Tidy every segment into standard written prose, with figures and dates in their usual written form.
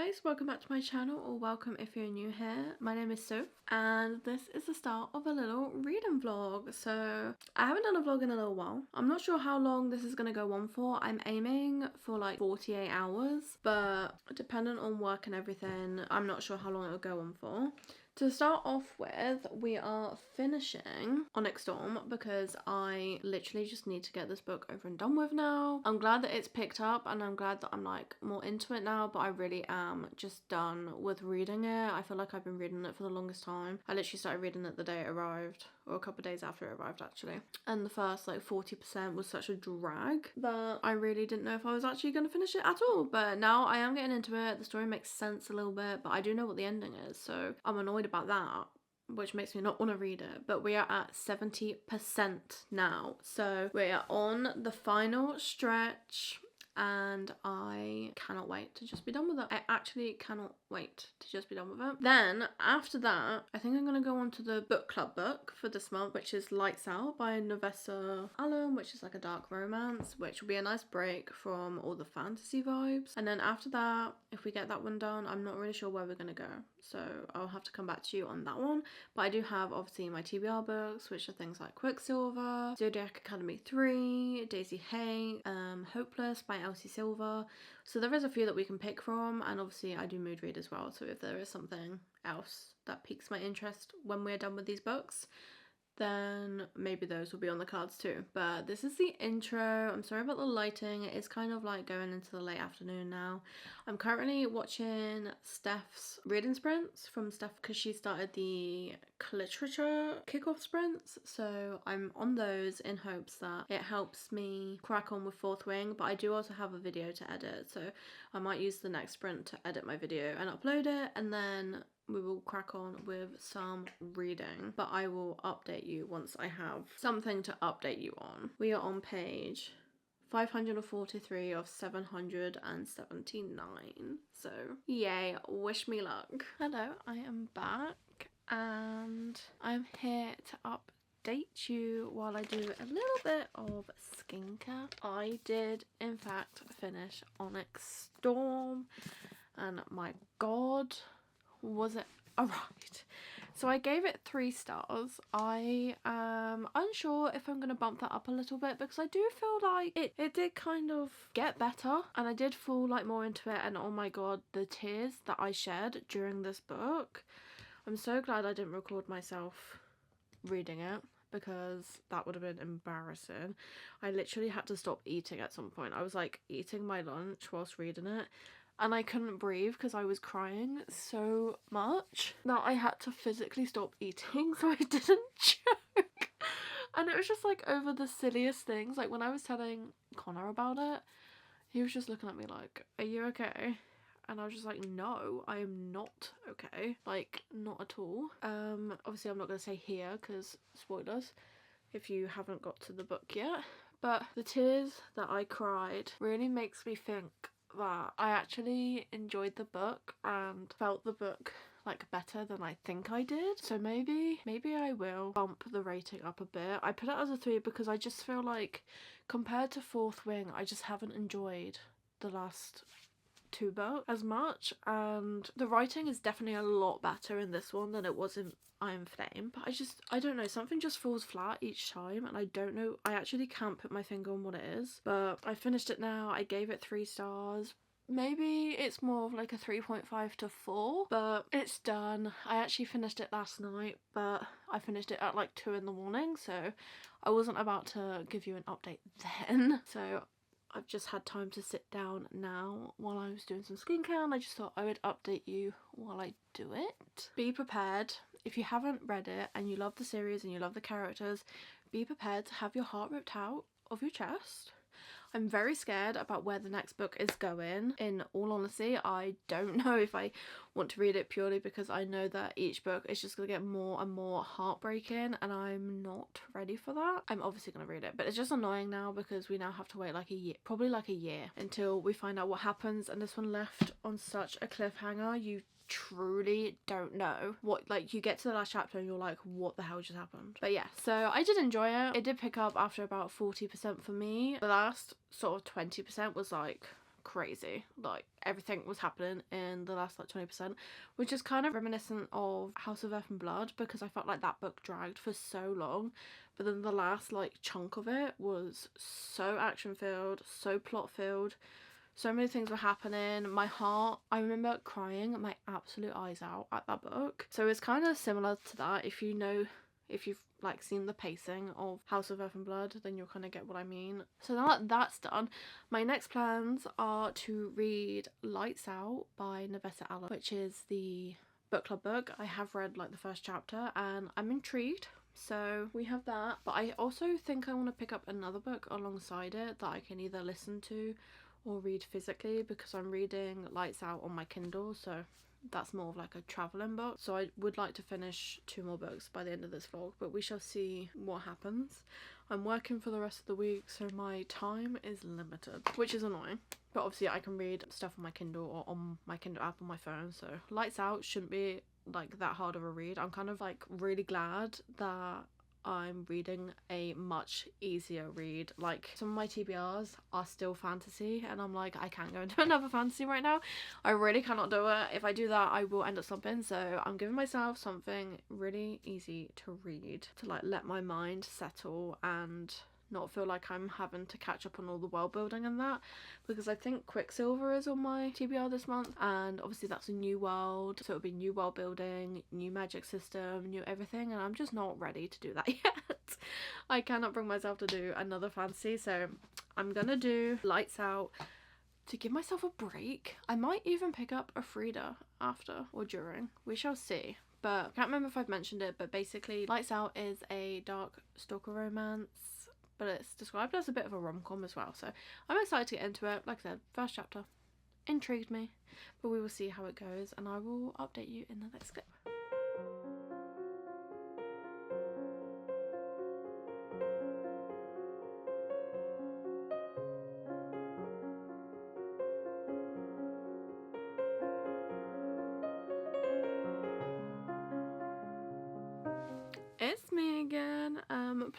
guys, welcome back to my channel, or welcome if you're new here. My name is Soph and this is the start of a little reading vlog. So I haven't done a vlog in a little while. I'm not sure how long this is going to go on for. I'm aiming for like 48 hours, but dependent on work and everything, I'm not sure how long it'll go on for. To start off with, we are finishing Onyx Storm because I literally just need to get this book over and done with now. I'm glad that it's picked up and I'm glad that I'm like more into it now, but I really am just done with reading it. I feel like I've been reading it for the longest time. I literally started reading it the day it arrived, or a couple of days after it arrived actually. And the first like 40% was such a drag that I really didn't know if I was actually going to finish it at all. But now I am getting into it. The story makes sense a little bit, but I do know what the ending is, so I'm annoyed about that, which makes me not want to read it. But we are at 70% now, so we are on the final stretch and I cannot wait to just be done with it. I actually cannot wait to just be done with it. Then after that, I think I'm gonna go on to the book club book for this month, which is Lights Out by Novessa Allen, which is like a dark romance, which will be a nice break from all the fantasy vibes. And then after that, if we get that one done, I'm not really sure where we're gonna go, so I'll have to come back to you on that one. But I do have obviously my TBR books, which are things like Quicksilver, Zodiac Academy 3, Daisy Hay, Hopeless by Elsie Silver. So there is a few that we can pick from, and obviously I do mood read as well, so if there is something else that piques my interest when we're done with these books, then maybe those will be on the cards too. But this is the intro. I'm sorry about the lighting. It is kind of like going into the late afternoon now. I'm currently watching Steph's reading sprints from Steph because she started the literature kickoff sprints. So I'm on those in hopes that it helps me crack on with Fourth Wing. But I do also have a video to edit, so I might use the next sprint to edit my video and upload it, and then we will crack on with some reading. But I will update you once I have something to update you on. We are on page 543 of 779. So yay, wish me luck. Hello, I am back and I'm here to update you while I do a little bit of skincare. I did in fact finish Onyx Storm, and my god, was it alright. So I gave it 3 stars. I am unsure if I'm going to bump that up a little bit because I do feel like it did kind of get better and I did fall like more into it, and oh my god, the tears that I shed during this book. I'm so glad I didn't record myself reading it because that would have been embarrassing. I literally had to stop eating at some point. I was like eating my lunch whilst reading it, and I couldn't breathe because I was crying so much that I had to physically stop eating so I didn't choke. And it was just like over the silliest things. Like when I was telling Connor about it, he was just looking at me like, are you okay? And I was just like, no, I am not okay. Like, not at all. Obviously I'm not going to say here because spoilers if you haven't got to the book yet. But the tears that I cried really makes me think that I actually enjoyed the book and felt the book like better than I think I did. So maybe I will bump the rating up a bit. I put it as a 3 because I just feel like compared to Fourth Wing, I just haven't enjoyed the last 2 books as much, and the writing is definitely a lot better in this one than it was in Iron Flame. But I don't know, something just falls flat each time, and I don't know, I actually can't put my finger on what it is. But I finished it now. I gave it 3 stars. Maybe it's more of like a 3.5 to 4, but it's done. I actually finished it last night, but I finished it at like 2 in the morning, so I wasn't about to give you an update then. So I've just had time to sit down now while I was doing some skincare, and I just thought I would update you while I do it. Be prepared. If you haven't read it and you love the series and you love the characters, be prepared to have your heart ripped out of your chest. I'm very scared about where the next book is going. In all honesty, I don't know if I want to read it purely because I know that each book is just going to get more and more heartbreaking, and I'm not ready for that. I'm obviously going to read it, but it's just annoying now because we now have to wait like a year, probably like a year, until we find out what happens, and this one left on such a cliffhanger. You truly don't know what, like, you get to the last chapter and you're like, what the hell just happened? But yeah, so I did enjoy it. It did pick up after about 40% for me. The last sort of 20% was like crazy. Like, everything was happening in the last like 20%, which is kind of reminiscent of House of Earth and Blood, because I felt like that book dragged for so long, but then the last like chunk of it was so action filled, so plot filled. So many things were happening. My heart, I remember crying my absolute eyes out at that book. So it's kind of similar to that. If you've like seen the pacing of House of Earth and Blood, then you'll kind of get what I mean. So now that that's done, my next plans are to read Lights Out by Navetta Allen, which is the book club book. I have read like the first chapter and I'm intrigued. So we have that. But I also think I want to pick up another book alongside it that I can either listen to or read physically, because I'm reading Lights Out on my Kindle, so that's more of like a traveling book. So I would like to finish 2 more books by the end of this vlog, but we shall see what happens. I'm working for the rest of the week, so my time is limited, which is annoying. But obviously I can read stuff on my Kindle or on my Kindle app on my phone, so Lights Out shouldn't be like that hard of a read. I'm kind of like really glad that I'm reading a much easier read. Like, some of my TBRs are still fantasy and I'm like, I can't go into another fantasy right now. I really cannot do it. If I do that, I will end up stopping. So I'm giving myself something really easy to read to like let my mind settle and not feel like I'm having to catch up on all the world building and that, because I think Quicksilver is on my TBR this month, and obviously that's a new world, so it'll be new world building, new magic system, new everything, and I'm just not ready to do that yet. I cannot bring myself to do another fantasy, so I'm gonna do Lights Out to give myself a break. I might even pick up a Frida after or during, we shall see. But I can't remember if I've mentioned it, but basically Lights Out is a dark stalker romance, but it's described as a bit of a rom-com as well, so I'm excited to get into it. Like I said, first chapter intrigued me, but we will see how it goes and I will update you in the next clip. It's me again.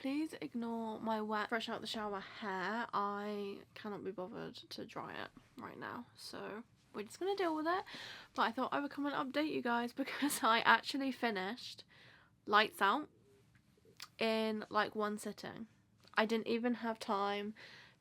Please ignore my wet fresh out the shower hair. I cannot be bothered to dry it right now, so we're just gonna deal with it. But I thought I would come and update you guys because I actually finished Lights Out in like one sitting. I didn't even have time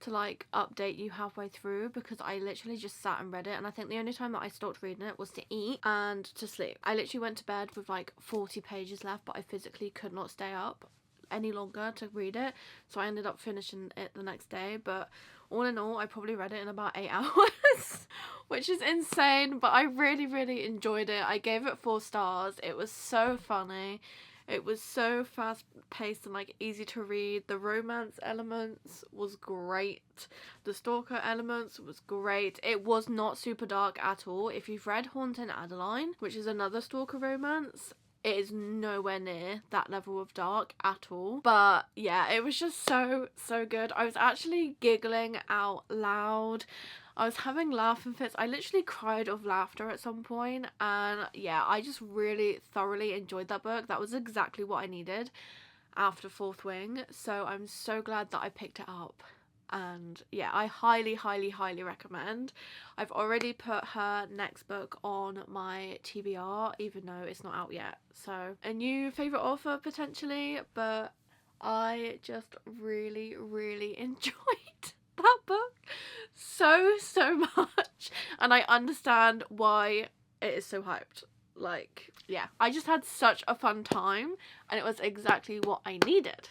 to like update you halfway through because I literally just sat and read it, and I think the only time that I stopped reading it was to eat and to sleep. I literally went to bed with like 40 pages left, but I physically could not stay up any longer to read it, so I ended up finishing it the next day. But all in all, I probably read it in about 8 hours which is insane, but I really enjoyed it. I gave it 4 stars. It was so funny. It was so fast paced and like easy to read. The romance elements was great. The stalker elements was great. It was not super dark at all. If you've read Haunting Adeline, which is another stalker romance, it is nowhere near that level of dark at all. But yeah, it was just so good. I was actually giggling out loud. I was having laughing fits. I literally cried of laughter at some point, and yeah, I just really thoroughly enjoyed that book. That was exactly what I needed after Fourth Wing, so I'm so glad that I picked it up. And yeah, I highly recommend. I've already put her next book on my TBR, even though it's not out yet. So a new favourite author potentially, but I just really enjoyed that book so much, and I understand why it is so hyped. Like, yeah, I just had such a fun time and it was exactly what I needed.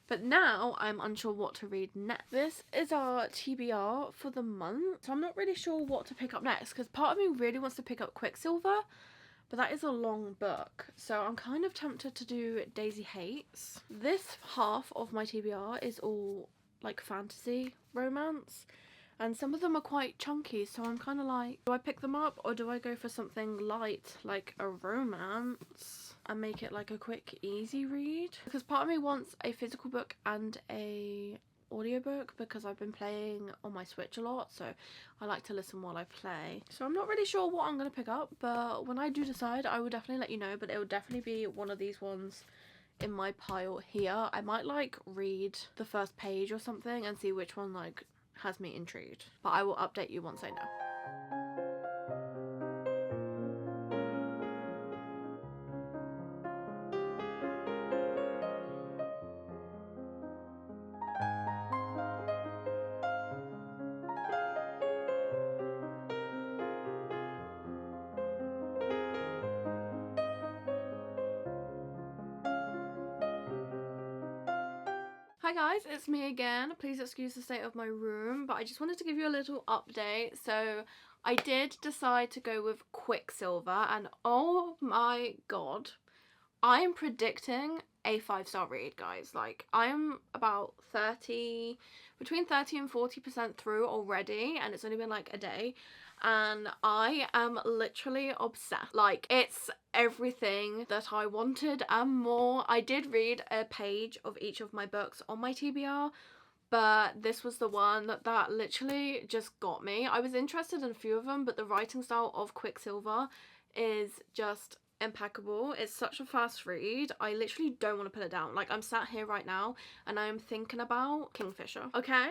But now I'm unsure what to read next. This is our TBR for the month, so I'm not really sure what to pick up next because part of me really wants to pick up Quicksilver, but that is a long book, so I'm kind of tempted to do Daisy Hates. This half of my TBR is all like fantasy romance, and some of them are quite chunky, so I'm kind of like, do I pick them up or do I go for something light like a romance and make it like a quick easy read? Because part of me wants a physical book and a audiobook because I've been playing on my Switch a lot, so I like to listen while I play. So I'm not really sure what I'm going to pick up, but when I do decide I will definitely let you know. But it will definitely be one of these ones in my pile here. I might like read the first page or something and see which one like has me intrigued, but I will update you once I know. Hi guys, it's me again. Please excuse the state of my room, but I just wanted to give you a little update. So I did decide to go with Quicksilver, and oh my god, I am predicting a 5-star read, guys. Like, I'm about between 30 and 40% through already, and it's only been like a day, and I am literally obsessed. Like, it's everything that I wanted and more. I did read a page of each of my books on my TBR, but this was the one that literally just got me. I was interested in a few of them, but the writing style of Quicksilver is just impeccable. It's such a fast read. I literally don't want to put it down. Like, I'm sat here right now and I'm thinking about Kingfisher, okay?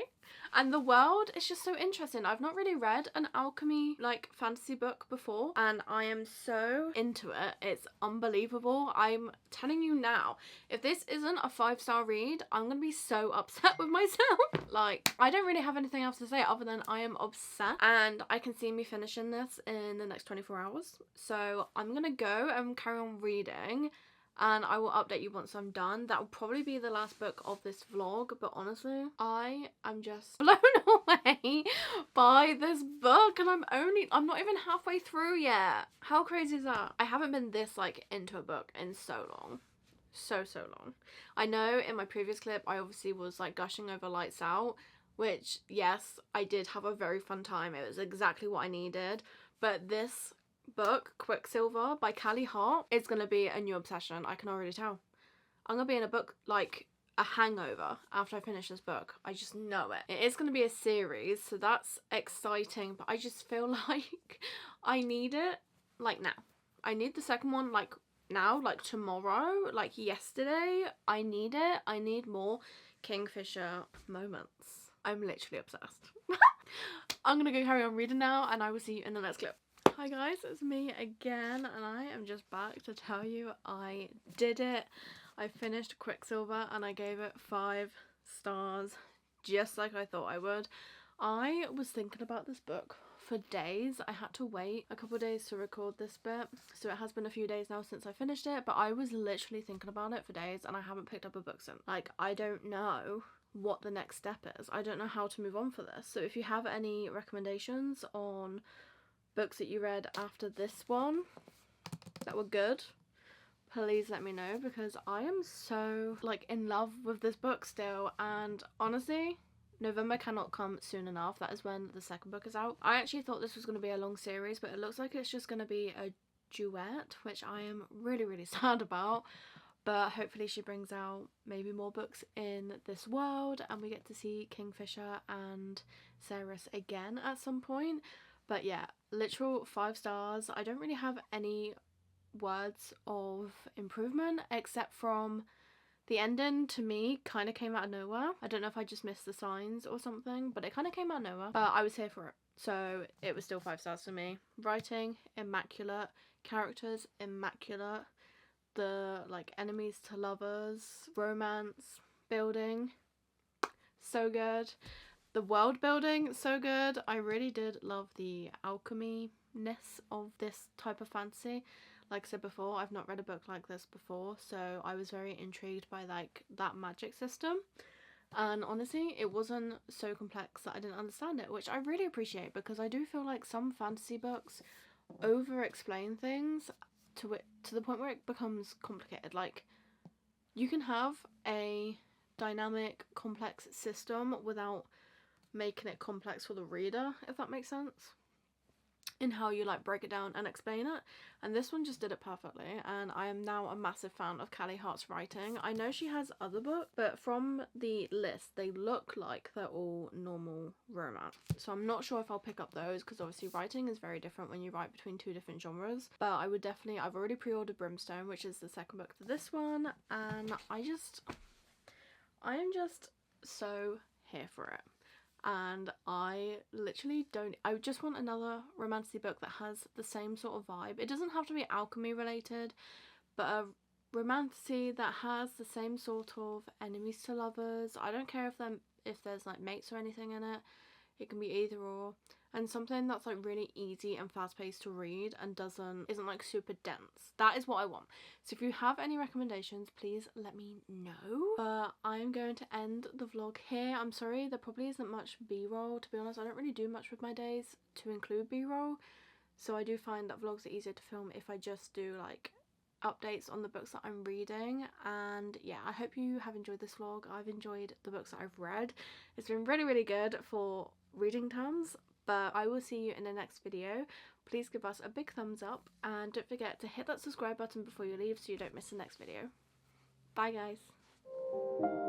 And the world is just so interesting. I've not really read an alchemy like fantasy book before, and I am so into it. It's unbelievable. I'm telling you now, if this isn't a 5-star read, I'm gonna be so upset with myself. Like, I don't really have anything else to say other than I am obsessed, and I can see me finishing this in the next 24 hours. So I'm gonna go and carry on reading, and I will update you once I'm done. That will probably be the last book of this vlog, but honestly, I am just blown away by this book, and I'm not even halfway through yet. How crazy is that? I haven't been this like into a book in so long. So long. I know in my previous clip I obviously was like gushing over Lights Out, which yes, I did have a very fun time. It was exactly what I needed, but this book, Quicksilver by Callie Hart, is gonna be a new obsession. I can already tell. I'm gonna be in a book like a hangover after I finish this book. I just know it. It is gonna be a series, so that's exciting, but I just feel like I need it like now. I need the second one like now, like tomorrow, like yesterday. I need it. I need more Kingfisher moments. I'm literally obsessed. I'm gonna go carry on reading now, and I will see you in the next clip. Hi guys, it's me again, and I am just back to tell you I did it. I finished Quicksilver and I gave it 5 stars, just like I thought I would. I was thinking about this book for days. I had to wait a couple of days to record this bit, so it has been a few days now since I finished it, but I was literally thinking about it for days and I haven't picked up a book since. Like, I don't know what the next step is. I don't know how to move on for this. So if you have any recommendations on books that you read after this one that were good, please let me know, because I am so like in love with this book still. And honestly, November cannot come soon enough. That is when the second book is out. I actually thought this was going to be a long series, but it looks like it's just going to be a duet, which I am really sad about. But hopefully she brings out maybe more books in this world and we get to see Kingfisher and Ceres again at some point. But yeah, literal 5 stars. I don't really have any words of improvement except from the ending. To me, kind of came out of nowhere. I don't know if I just missed the signs or something, but it kind of came out of nowhere. But I was here for it, so it was still 5 stars for me. Writing, immaculate. Characters, immaculate. The like enemies to lovers, romance, building, so good. The world building, so good. I really did love the alchemy-ness of this type of fantasy. Like I said before, I've not read a book like this before, so I was very intrigued by like that magic system. And honestly, it wasn't so complex that I didn't understand it, which I really appreciate, because I do feel like some fantasy books over-explain things to the point where it becomes complicated. Like, you can have a dynamic, complex system without making it complex for the reader, if that makes sense, in how you like break it down and explain it. And this one just did it perfectly, and I am now a massive fan of Callie Hart's writing. I know she has other books, but from the list they look like they're all normal romance, so I'm not sure if I'll pick up those, because obviously writing is very different when you write between 2 different genres. But I would definitely, I've already pre-ordered Brimstone, which is the second book to this one, and I am just so here for it. and I literally don't, I just want another romantasy book that has the same sort of vibe. It doesn't have to be alchemy related, but a romantasy that has the same sort of enemies to lovers. I don't care if there's like mates or anything in it. It can be either or. And something that's like really easy and fast paced to read and isn't like super dense. That is what I want. So if you have any recommendations, please let me know. But I'm going to end the vlog here. I'm sorry there probably isn't much b-roll. To be honest, I don't really do much with my days to include b-roll. So I do find that vlogs are easier to film if I just do like updates on the books that I'm reading. And yeah, I hope you have enjoyed this vlog. I've enjoyed the books that I've read. It's been really good for reading terms, but I will see you in the next video. Please give us a big thumbs up and don't forget to hit that subscribe button before you leave so you don't miss the next video. Bye guys.